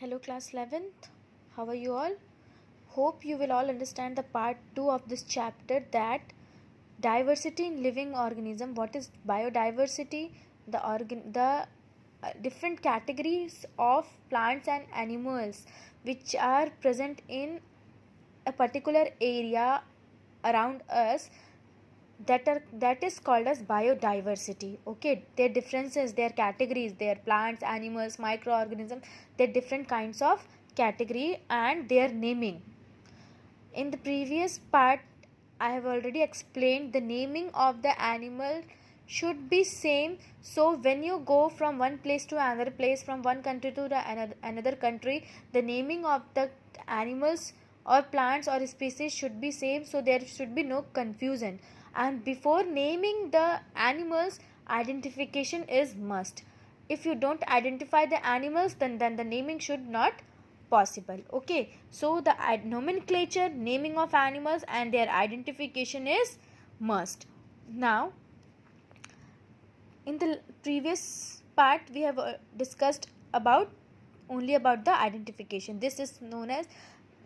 Hello class 11th. How are you all? Hope you will all understand the part 2 of this chapter, that diversity in living organism. What is biodiversity? The different categories of plants and animals which are present in a particular area around us, that is called as biodiversity. Okay, their differences, their categories, their plants, animals, microorganisms, their different kinds of category and their naming. In the previous part, I have already explained the naming of the animal should be same. So when you go from one place to another place, from one country to another country, the naming of the animals or plants or species should be same, so there should be no confusion. And before naming the animals, identification is must. If you don't identify the animals, then the naming should not possible. Okay, so the nomenclature, naming of animals and their identification is must. Now, in the previous part we have discussed only about the identification. This is known as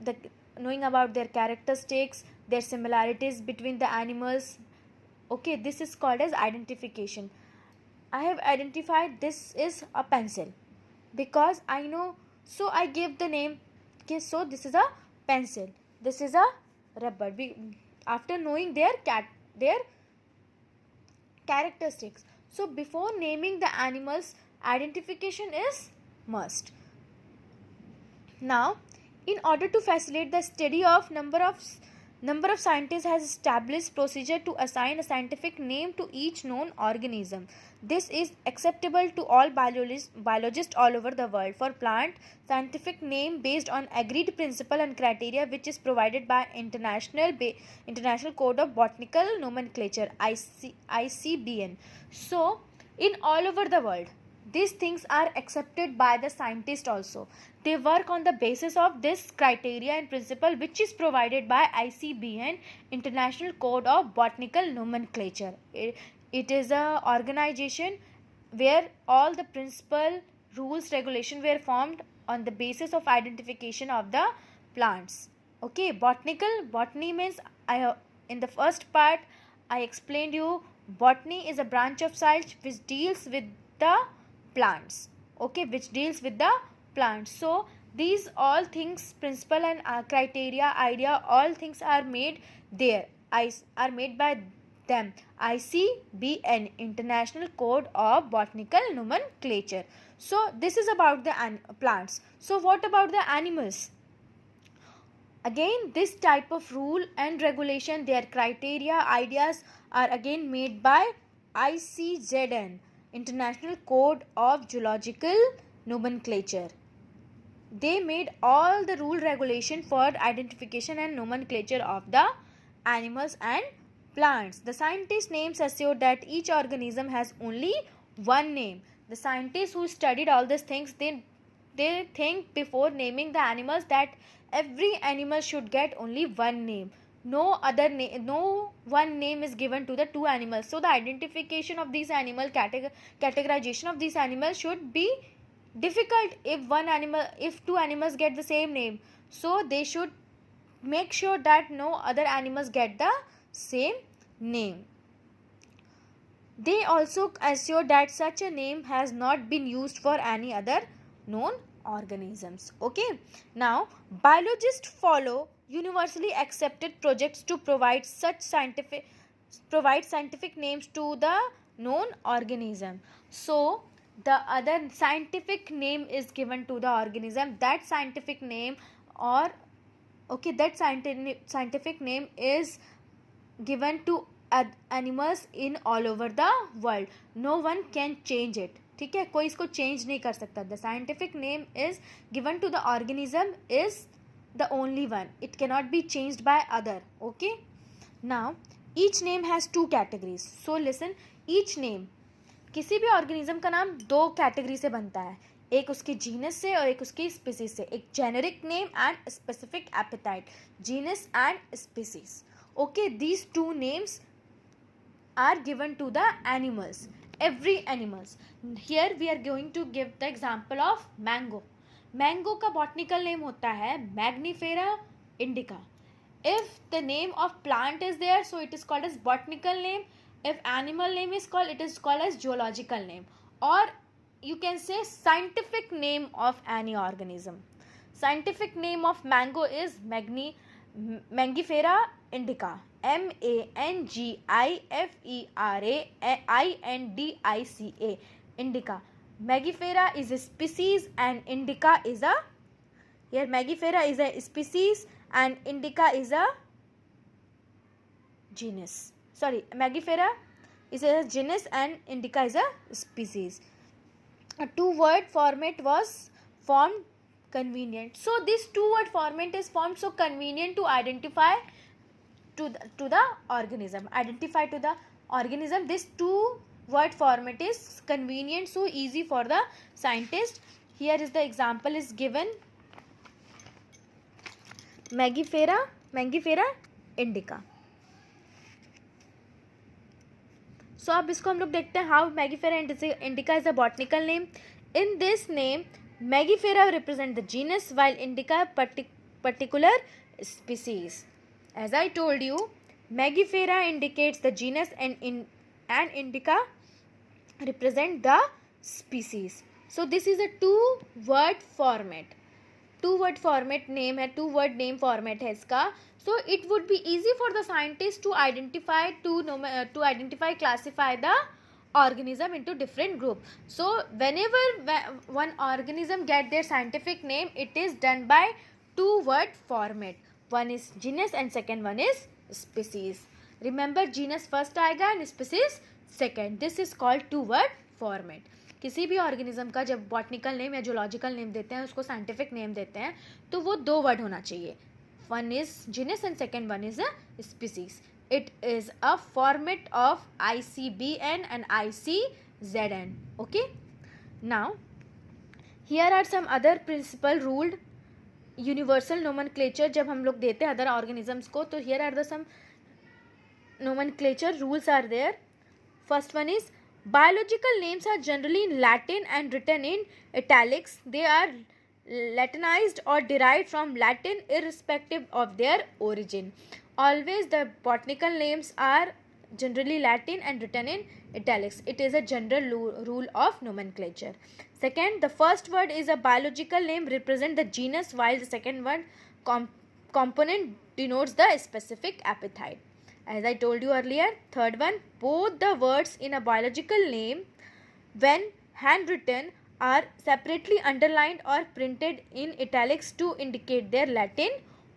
the knowing about their characteristics, their similarities between the animals. Okay, this is called as identification. I have identified this is a pencil because I know, so I gave the name. Okay, so this is a pencil, this is a rubber. After knowing their characteristics, so before naming the animals, identification is must. Now, in order to facilitate the study of number of scientists has established procedure to assign a scientific name to each known organism. This is acceptable to all biologists all over the world. For plant, scientific name based on agreed principle and criteria which is provided by International Code of Botanical Nomenclature, ICBN. So, in all over the world, these things are accepted by the scientists also. They work on the basis of this criteria and principle which is provided by ICBN, International Code of Botanical Nomenclature. It is a organization where all the principle, rules, regulation were formed on the basis of identification of the plants. Okay, botany means, in the first part I explained you, botany is a branch of science which deals with the plants. Okay, which deals with the plants. So these all things, principle and criteria, idea, all things are made there, are made by them. ICBN, International Code of Botanical Nomenclature. So this is about the plants. So what about the animals? Again, this type of rule and regulation, their criteria, ideas are again made by ICZN, International Code of Zoological Nomenclature. They made all the rule regulation for identification and nomenclature of the animals and plants. The scientists' names assure that each organism has only one name. The scientists who studied all these things, they think before naming the animals that every animal should get only one name. No one name is given to the two animals. So the identification of these animal, categorization of these animals should be difficult if two animals get the same name. So they should make sure that no other animals get the same name. They also assure that such a name has not been used for any other known organisms. Okay, now biologists follow universally accepted projects to provide scientific names to the known organism. So the other scientific name is given to the organism. That scientific name scientific name is given to animals in all over the world. No one can change it. ठीक है, कोई इसको change नहीं कर सकता. The scientific name is given to the organism is the only one. It cannot be changed by other. Okay, now each name has two categories. So listen, each name, किसी भी organism का नाम दो category से बनता है, एक उसकी जीनस से और एक उसकी स्पीसीज से. एक generic name and specific appetite. Genus and species. Okay, these two names are given to the animals, every animals. Here we are going to give the example of mango. Mango का botanical name होता है Mangifera indica. If the name of plant is there, so it is called as botanical name. If animal name is called, it is called as zoological name, or you can say scientific name of any organism. Scientific name of mango is Mangifera indica. Mangifera indica. Mangifera is a species and indica is a, here Mangifera is a species and indica is a genus. Sorry, Mangifera is a genus and indica is a species. A two-word format was formed convenient. So this two-word format is formed so convenient to identify to the organism. Identify to the organism. This two-word format is convenient, so easy for the scientist. Here is the example is given. Mangifera indica. So अब इसको हम लोग देखते हैं how Mangifera indica is a botanical name. In this name Mangifera represent the genus while indica particular species. As I told you, Mangifera indicates the genus and indica represent the species. So this is a two-word format. Two-word format name है, two-word name format है इसका. So it would be easy for the scientist to identify classify the organism into different group. So whenever one organism get their scientific name, it is done by two-word format. One is genus and second one is species. Remember, genus first आएगा and species second. This is called two-word format. किसी भी organism का जब botanical name या zoological name देते हैं, उसको scientific name देते हैं, तो वो दो वर्ड होना चाहिए. One is genus and second one is a species. It is a format of ICBN and ICZN. Okay, now here are some other principal ruled universal nomenclature. जब हम लोग देते हैं अदर ऑर्गेनिजम्स को, तो here are the some nomenclature rules are there. First one is biological names are generally in Latin and written in italics. They are Latinized or derived from Latin irrespective of their origin. Always the botanical names are generally Latin and written in italics. It is a general rule of nomenclature. Second, the first word is a biological name represent the genus, while the second word component denotes the specific epithet. As I told you earlier. Third one, both the words in a biological name when handwritten are separately underlined or printed in italics to indicate their Latin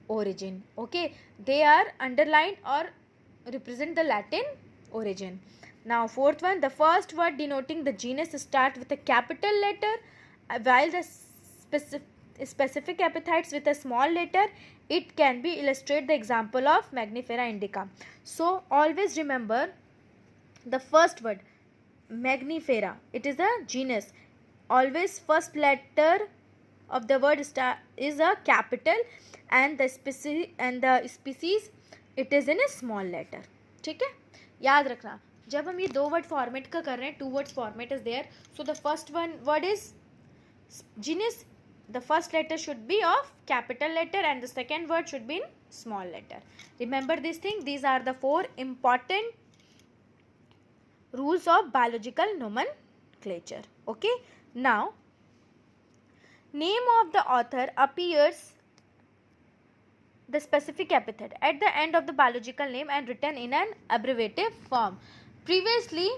origin. Okay, they are underlined or represent the Latin origin. Now fourth one, the first word denoting the genus start with a capital letter, while the specific epithets with a small letter. It can be illustrate the example of Mangifera indica. So always remember the first word Mangifera, it is a genus. Always first letter of the word is a capital and the species it is in a small letter. ठीक है, याद रखना. जब हम ये दो word format का कर रहे हैं, two words format is there. So the first one word is genus. The first letter should be of capital letter and the second word should be in small letter. Remember this thing. These are the four important rules of biological nomenclature. Okay. Now, name of the author appears the specific epithet at the end of the biological name and written in an abbreviative form. Previously,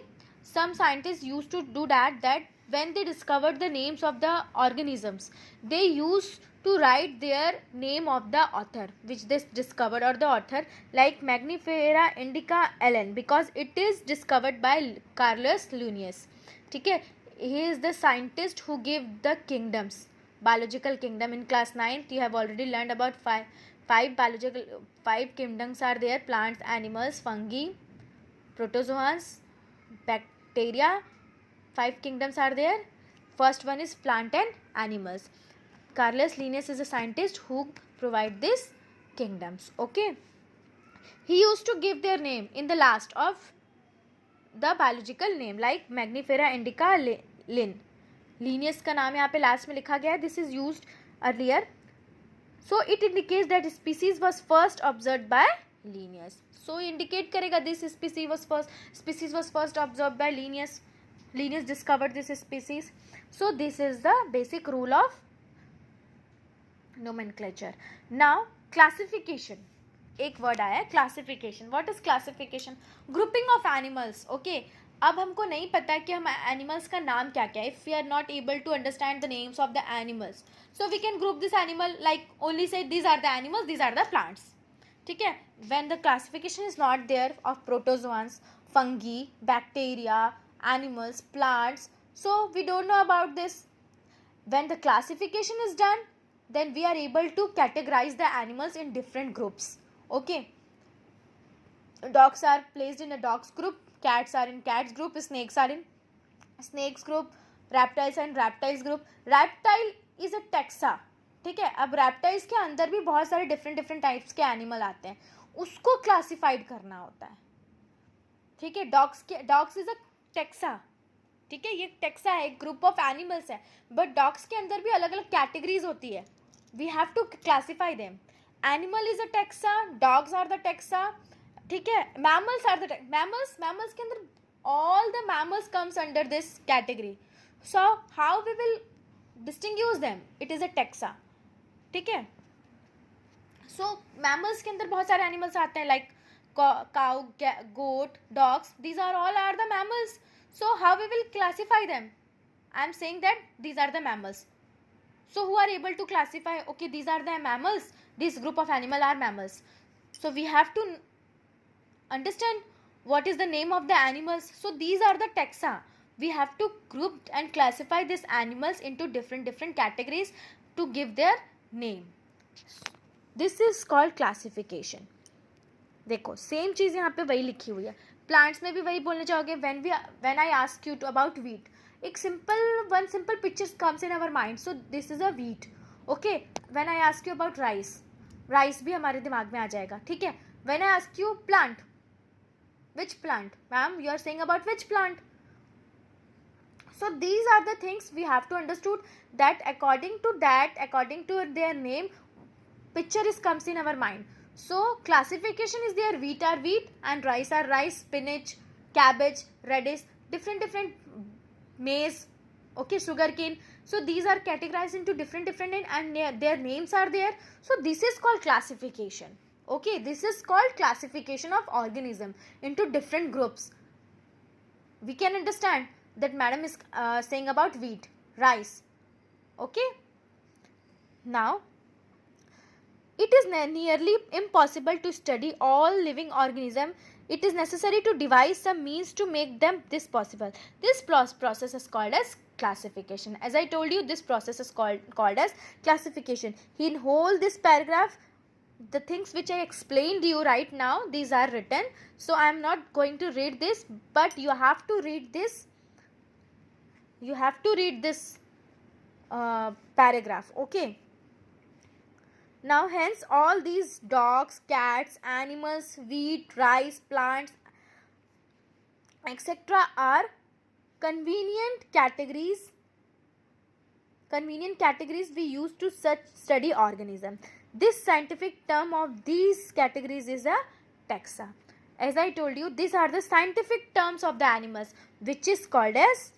some scientists used to do that when they discovered the names of the organisms, they used to write their name of the author which they discovered, or the author, like Mangifera indica LN, because it is discovered by Carolus Linnaeus. ठीक है, he is the scientist who gave the kingdoms, biological kingdom. In class 9th you have already learned about five kingdoms are there: plants, animals, fungi, protozoans, bacteria. 5 kingdoms are there. First one is plant and animals. Carolus Linnaeus is a scientist who provide these kingdoms. Okay, he used to give their name in the last of the biological name, like Mangifera indica Lin. Linnaeus का नाम यहाँ पे last में लिखा गया है, this is used earlier, so it indicates that species was first observed by Linnaeus. So indicate करेगा this species was first observed by Linnaeus discovered this species. So this is the basic rule of nomenclature. Now classification, एक word आया है classification. What is classification? Grouping of animals. Okay, अब हमको नहीं पता कि हम एनिमल्स का नाम क्या क्या है. If we are not able to understand the names of the animals, so we can group this animal like only say these are the animals, these are the plants. ठीक है. When the classification is not there of protozoans, fungi, bacteria, animals, plants, so we don't know about this. When the classification is done, then we are able to categorize the animals in different groups. Okay, dogs are placed in a dogs group, cats are in cats group, snakes are in snakes group, reptiles are in reptiles group. Reptile is a taxa. ठीक है. अब reptiles के अंदर भी बहुत सारे different types के animal आते हैं, उसको क्लासिफाइड करना होता है. ठीक है. Dogs is a taxa. ठीक है, ये टेक्सा है, एक ग्रुप ऑफ एनिमल्स है, बट डॉग्स के अंदर भी अलग अलग कैटेगरीज होती है. We have to classify them. Animal is a taxa, dogs are the taxa. ठीक है. मैमल्स आर द मैमल्स के अंदर all the mammals comes under this category. So how we will distinguish them? It is a taxa. ठीक है. सो mammals के अंदर बहुत सारे एनिमल्स आते हैं like cow, goat, dogs, these are all are the mammals. So how we will classify them? I am saying that these are the mammals. So who are able to classify, okay, these are the mammals, this group of animal are mammals. So we have to understand what is the name of the animals. So these are the taxa. We have to group and classify these animals into different categories to give their name. This is called classification. देखो same चीज़ यहाँ पे वही लिखी हुई है. Plants में भी वही बोलना चाहोगे. When I ask you to about wheat, एक one simple picture comes in our mind. So this is a wheat. Okay. When I ask you about rice भी हमारे दिमाग में आ जाएगा. ठीक है. When I ask you plant, which plant? Ma'am you are saying about which plant? So these are the things we have to understood, that according to their name, picture is comes in our mind. So classification is there. Wheat are wheat and rice are rice, spinach, cabbage, radish, different maize, okay, sugarcane. So these are categorized into different and their names are there. So this is called classification. Okay, this is called classification of organism into different groups. We can understand that madam is saying about wheat, rice. Okay. Now it is nearly impossible to study all living organisms. It is necessary to devise some means to make them this possible. This process is called as classification. As I told you, this process is called as classification. In whole this paragraph, the things which I explained to you right now, these are written. So I am not going to read this, but you have to read this. You have to read this paragraph. Okay. Now hence all these dogs, cats, animals, wheat, rice, plants, etc. are convenient categories we use to study organism. This scientific term of these categories is a taxa. As I told you, these are the scientific terms of the animals, which is called as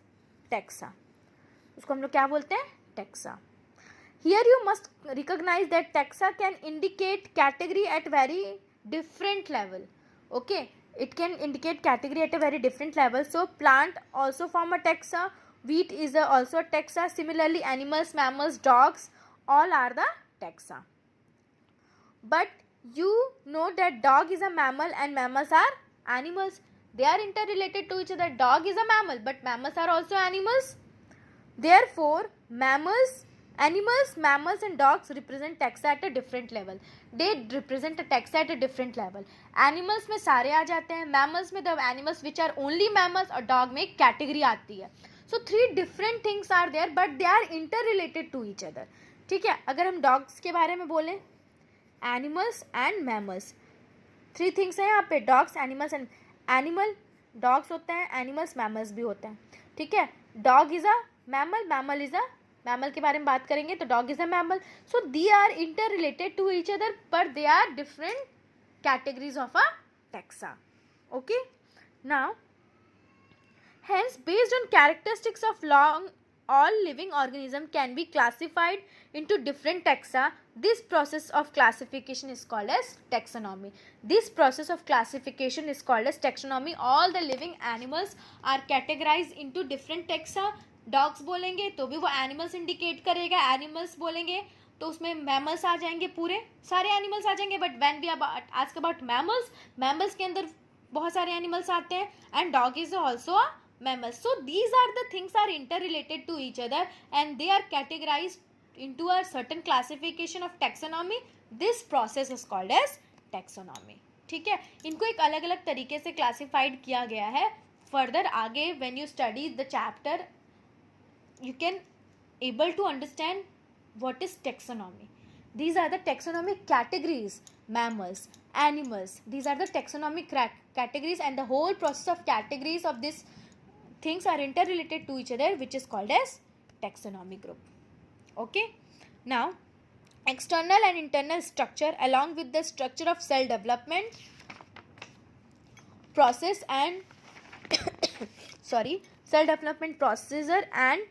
taxa. उसको हम लोग क्या बोलते हैं? Taxa. Here you must recognize that taxa can indicate category at very different level. Okay, it can indicate category at a very different level. So plant also form a taxa. Wheat is also a taxa. Similarly, animals, mammals, dogs, all are the taxa. But you know that dog is a mammal and mammals are animals. They are interrelated to each other. Dog is a mammal, but mammals are also animals. Therefore, animals, mammals and dogs represent taxa at a different level. They represent a taxa at a different level. Animals में सारे आ जाते हैं. Mammals में the animals which are only mammals, और dog में एक category आती है. So 3 different things are there, but they are interrelated to each other. ठीक है. अगर हम dogs के बारे में बोलें, animals and mammals, 3 things हैं यहाँ पे. dogs, animals and animal, dogs होते हैं, animals, mammals भी होते हैं. ठीक है. Dog is a mammal is a, mammal के बारे में बात करेंगे तो dog is a mammal. So they are interrelated to each other but they are different categories of a taxa. Okay, now hence based on characteristics of long all living organism can be classified into different taxa. This process of classification is called as taxonomy. This process of classification is called as taxonomy. All the living animals are categorized into different taxa. Dogs बोलेंगे तो भी वो animals indicate करेगा, animals बोलेंगे तो उसमें mammals आ जाएंगे, पूरे सारे एनिमल्स आ जाएंगे. But when we ask about mammals, mammals के अंदर बहुत सारे एनिमल्स आते हैं and dog is also a mammal. So these are the things are interrelated to each other and they are categorised into a certain classification of taxonomy. This process is called as taxonomy. ठीक है, इनको एक अलग अलग तरीके से classified किया गया है. फर्दर आगे when you study the chapter you can able to understand what is taxonomy. These are the taxonomic categories: mammals, animals. These are the taxonomic categories, and the whole process of categories of these things are interrelated to each other, which is called as taxonomy group. Okay, now external and internal structure along with the structure of cell development process and cell development procedure and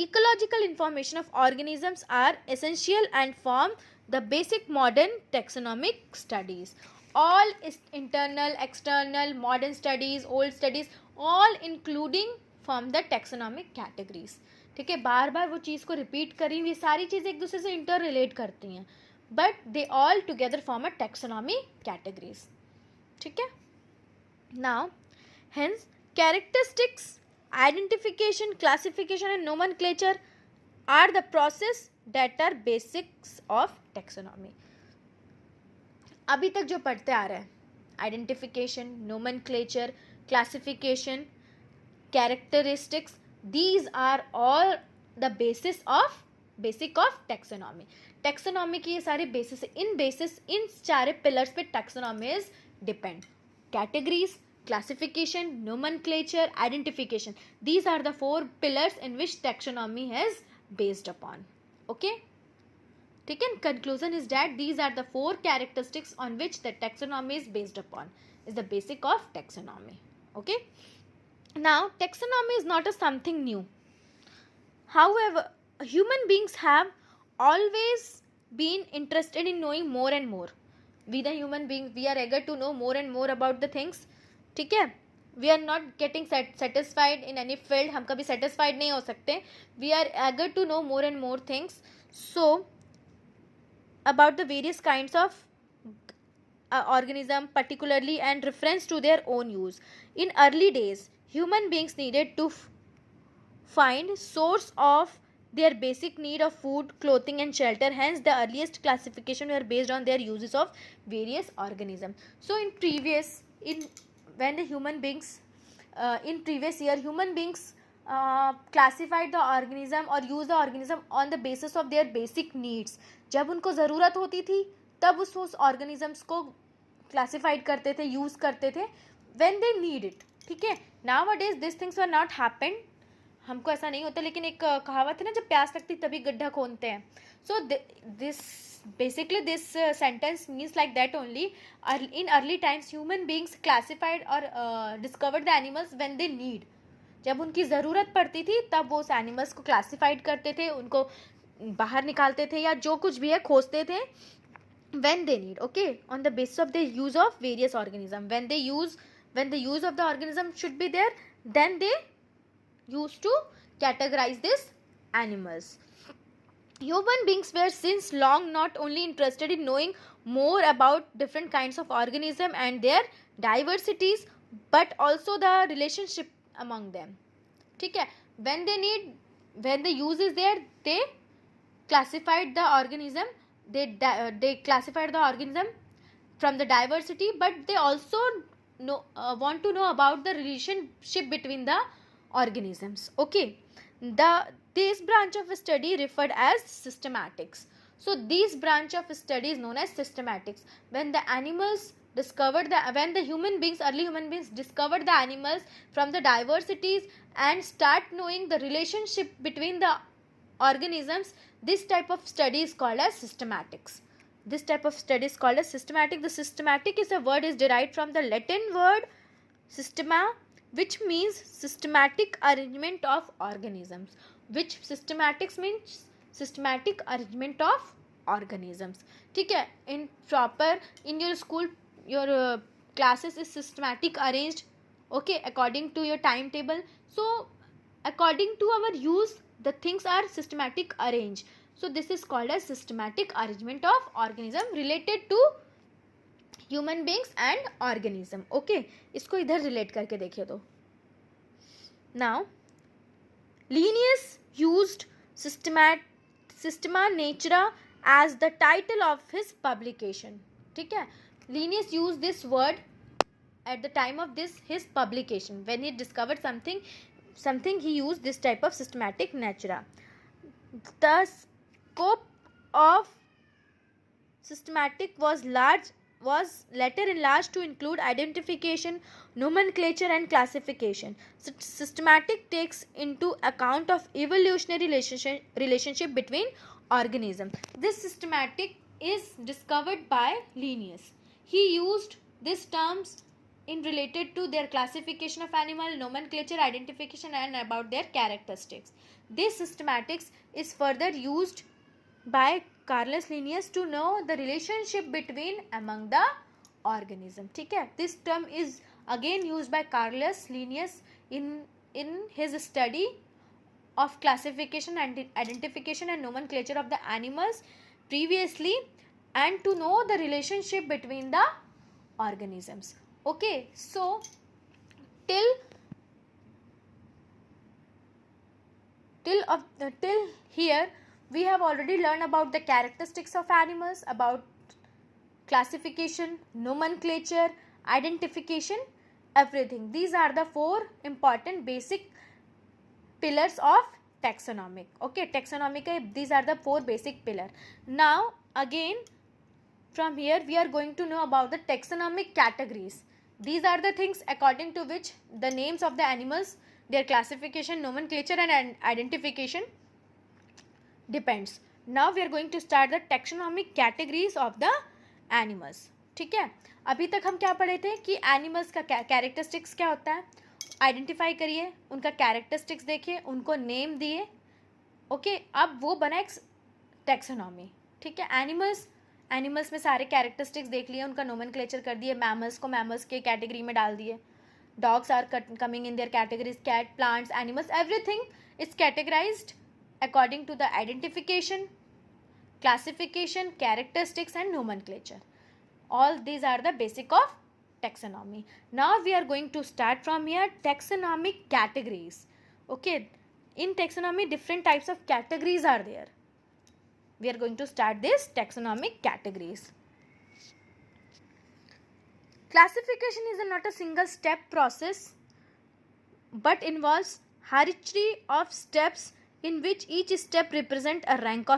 ecological information of organisms are essential and form the basic modern taxonomic studies. All internal, external, modern studies, old studies, all including form the taxonomic categories. ठीक है, बार बार वो चीज़ को repeat करी हुई सारी चीज़ें एक दूसरे से इंटर रिलेट करती हैं but they all together form a taxonomy categories. ठीक है, now hence characteristics, identification, classification and nomenclature are the process that are basics of taxonomy. अभी तक जो पढ़ते आ रहे हैं, identification, nomenclature, classification, characteristics, these are all the basic of taxonomy. taxonomy की ये सारे basis, इन सारे pillars पे taxonomy is depend. categories, classification, nomenclature, identification, these are the 4 pillars in which taxonomy is based upon. Okay, ठीक है, conclusion is that these are the 4 characteristics on which the taxonomy is based upon, is the basic of taxonomy. Okay, now taxonomy is not a something new. However, human beings have always been interested in knowing more and more. We the human beings, we are eager to know more and more about the things. ठीक है, we are not getting satisfied in any field, हम कभी satisfied नहीं हो सकते. We are eager to know more and more things. So about the various kinds of organism particularly and reference to their own use. In early days, human beings needed to find source of their basic need of food, clothing and shelter. Hence the earliest classification were based on their uses of various organisms. So when the human beings in previous year, human beings classified the organism or use the organism on the basis of their basic needs. जब उनको ज़रूरत होती थी तब उस organisms को classified करते थे, use करते थे when they need it. ठीक है, nowadays these things were not happened. हमको ऐसा नहीं होता, लेकिन एक कहावत है ना, जब प्यास लगती तभी गड्ढा खोदते हैं. So this sentence means like that only. In early times human beings classified or discovered the animals when they need. जब उनकी ज़रूरत पड़ती थी तब वो उस एनिमल्स को क्लासिफाइड करते थे, उनको बाहर निकालते थे या जो कुछ भी है खोजते थे. when they need, okay, on the basis of the use of various organism. When the use of the organism should be there, then they used to categorize these animals. Human beings were since long not only interested in knowing more about different kinds of organism and their diversities, but also the relationship among them. ठीक है, when the use is there, they classified the organism. They classified the organism from the diversity, but they also want to know about the relationship between the organisms. Okay, this branch of study referred as systematics. So this branch of study is known as systematics. When the animals when the early human beings discovered the animals from the diversities and start knowing the relationship between the organisms, this type of study is called as systematics. This type of study is called as systematic. The systematic is a word is derived from the Latin word systema, which means systematic arrangement of organisms. Which systematics means systematic arrangement of organisms. ठीक है, in proper in your school your classes is systematic arranged, okay, according to your timetable. So according to our use the things are systematic arranged. So this is called as systematic arrangement of organism related to human beings and organism. Okay, इसको इधर relate करके देखिए. तो now Linnaeus used Systema Naturae as the title of his publication. ठीक है, Linnaeus use this word at the time of this his publication. When he discovered something he used this type of systematic natura. The scope of systematic was later enlarged to include identification, nomenclature and classification. Systematic takes into account of evolutionary relationship between organisms. This systematic is discovered by Linnaeus. He used these terms in related to their classification of animal, nomenclature, identification and about their characteristics. This systematics is further used by Carolus Linnaeus to know the relationship between among the organism. ठीक है, this term is again used by Carolus Linnaeus in his study of classification and identification and nomenclature of the animals previously and to know the relationship between the organisms. Okay, so till here we have already learned about the characteristics of animals, about classification, nomenclature, identification, everything. These are the 4 important basic pillars of taxonomic. Okay, taxonomic, these are the 4 basic pillars. Now again from here we are going to know about the taxonomic categories. These are the things according to which the names of the animals, their classification, nomenclature and identification depends. Now we are going to start the taxonomic categories of the animals. ठीक है, अभी तक हम क्या पढ़े थे कि animals का कैरेक्टरिस्टिक्स क्या होता है, आइडेंटिफाई करिए, उनका कैरेक्टरिस्टिक्स देखिए, उनको नेम दिए. ओके, अब वो बना एक टैक्सोनॉमी. ठीक है, एनिमल्स में सारे कैरेक्टरिस्टिक्स देख लिए, उनका नोमेनक्लेचर कर दिए, मैमल्स को मैमल्स के कैटेगरी में डाल दिए, dogs are coming in their categories, cat, plants, animals, everything is categorised according to the identification, classification, characteristics and nomenclature. All these are the basic of taxonomy. Now we are going to start from here taxonomic categories. Okay, in taxonomy different types of categories are there. We are going to start this taxonomic categories. Classification is not a single step process but involves hierarchy of steps in which each step represent a rank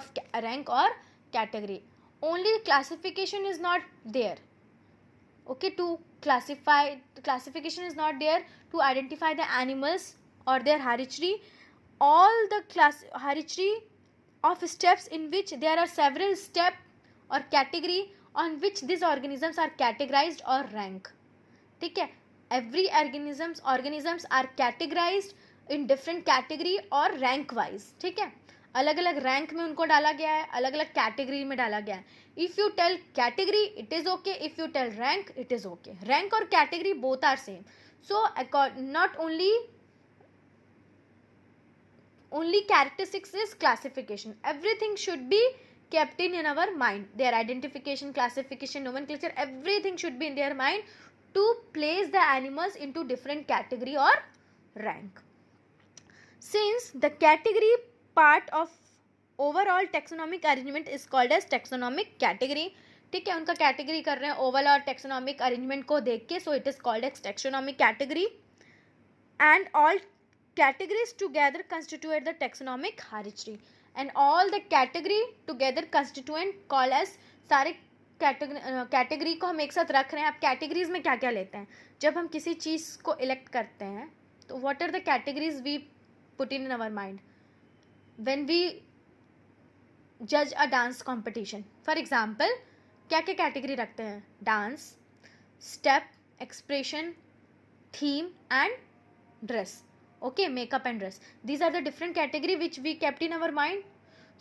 or category. Only classification is not there. Okay, to classify, classification is not there to identify the animals or their hierarchy. All the hierarchy of steps in which there are several step or category on which these organisms are categorized or rank. ठीक है, every organisms are categorized in different category और rank wise. ठीक है, अलग अलग rank में उनको डाला गया है, अलग अलग कैटेगरी में डाला गया है. If you tell category it is okay, if you tell rank it is okay. Rank और category both are same. So not only characteristics is classification. Everything should be kept in our mind. Their identification, classification, nomenclature, everything should be in their mind to place the animals into different category or rank. Since the category part of overall taxonomic arrangement is called as taxonomic category. ठीक है, उनका category कर रहे हैं overall taxonomic arrangement को देख के, so it is called as taxonomic category and all categories together constitute the taxonomic hierarchy and all the category together constituent call as, सारे कैटेगरी को हम एक साथ रख रहे हैं. आप कैटेगरीज में क्या क्या लेते हैं जब हम किसी चीज़ को इलेक्ट करते हैं? तो what are the categories we put in our mind when we जज a dance competition? For example, क्या क्या कैटेगरी रखते हैं? Dance, step, expression, theme and dress. Okay, makeup and dress. These are the different category which we kept in our mind.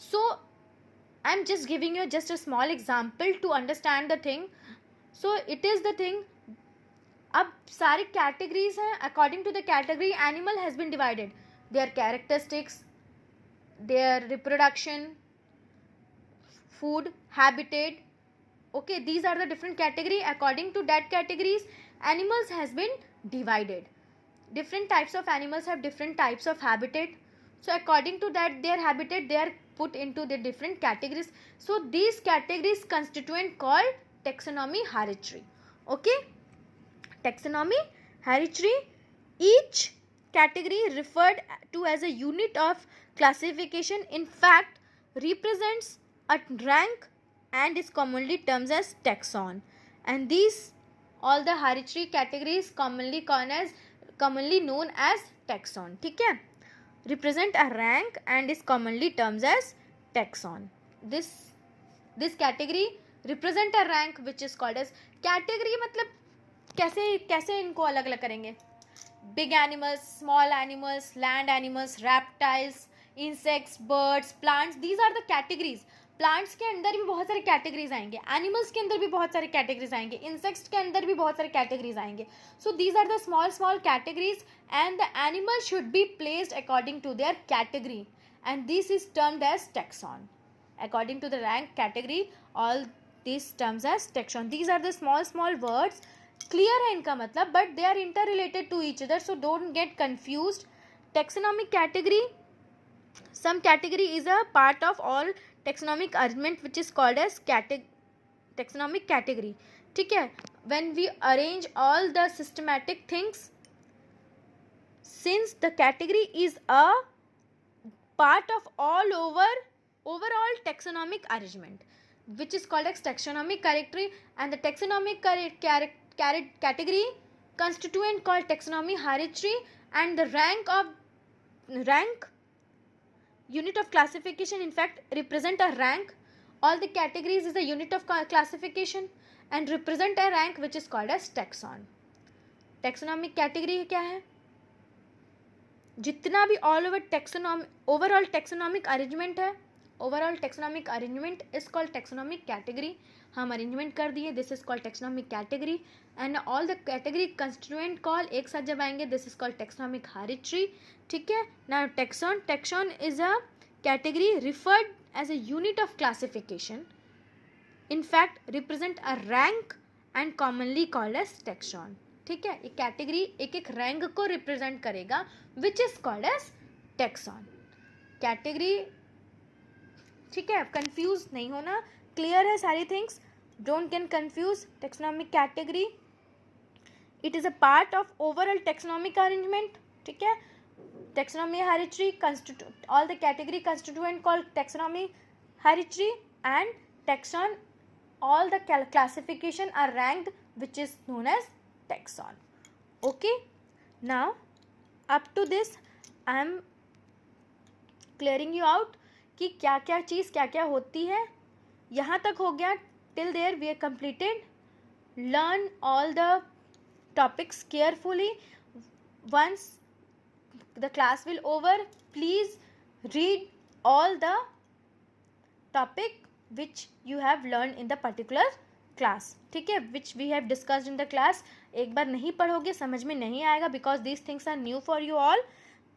So I'm just giving you just a small example to understand the thing. So it is the thing. अब सारे categories हैं. According to the category, animal has been divided. Their characteristics, their reproduction, food, habitat. Okay, these are the different category. According to that categories, animals has been divided. Different types of animals have different types of habitat. So according to that, their habitat, they are put into the different categories. So these categories constituent called taxonomy hierarchy. Okay, taxonomy hierarchy. Each category referred to as a unit of classification in fact represents a rank and is commonly termed as taxon. And these all the hierarchy categories commonly known as taxon. ठीक है, represent a rank and is commonly termed as taxon. This category represent a rank which is called as category. मतलब कैसे इनको अलग अलग करेंगे? Big animals, small animals, land animals, reptiles, insects, birds, plants. These are the categories. Plants के अंदर भी बहुत सारे कैटेगरीज आएंगे, एनिमल्स के अंदर भी बहुत सारे कैटेगरीज आएंगे, इंसेक्ट्स के अंदर भी बहुत सारे कैटेगरीज आएंगे. So these are the small categories and the animal should be placed according to their category and this is termed as taxon. According to the rank category all this terms as taxon. These are the small words. Clear है इनका मतलब, but they are interrelated to each other, so don't get confused. Taxonomic category, some category is a part of all taxonomic arrangement which is called as taxonomic category. ठीक है, when we arrange all the systematic things, since the category is a part of overall taxonomic arrangement which is called as taxonomic category, and the taxonomic category constituent called taxonomy hierarchy, and the rank unit of classification in fact represent a rank. All the categories is a unit of classification and represent a rank which is called as taxon. Taxonomic category क्या है? जितना भी overall taxonomic arrangement है, overall taxonomic arrangement is called taxonomic category. हम arrangement कर दिए, this is called taxonomic category, and all the category constituent call एक साथ जब आएंगे, this is called taxonomic hierarchy. ठीक है. Now taxon is a category referred as a unit of classification, in fact represent a rank and commonly called as taxon. ठीक है, एक category एक रैंक को रिप्रेजेंट करेगा which is called as taxon. Category, ठीक है, कंफ्यूज नहीं होना, क्लियर है सारी things, don't get confuse. Taxonomic category, it is a part of overall taxonomic arrangement. ठीक है, taxonomy hierarchy constitute all the category constituent called taxonomy hierarchy, and taxon all the classification are ranked which is known as taxon. Okay, now up to this I am clearing you out कि क्या क्या चीज़ क्या क्या होती है. यहाँ तक हो गया. till there we are completed. learn all the topics carefully. Once the class will over, please read all the topic which you have learned in the particular class. ठीक है, which we have discussed in the class. एक बार नहीं पढ़ोगे समझ में नहीं आएगा, because these things are new for you all.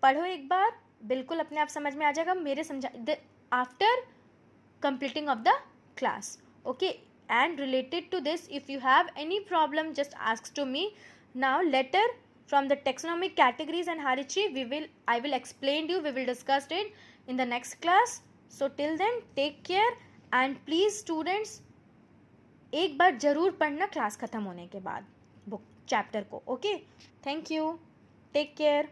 पढ़ो एक बार, बिल्कुल अपने आप समझ में आ जाएगा मेरे after completing of the class. Okay, and related to this, if you have any problem, just ask to me. Now later from the taxonomic categories and hierarchy I will explain you, we will discuss it in the next class. So till then take care, and please students एक बार ज़रूर पढ़ना class ख़त्म होने के बाद book chapter को. Okay, thank you, take care.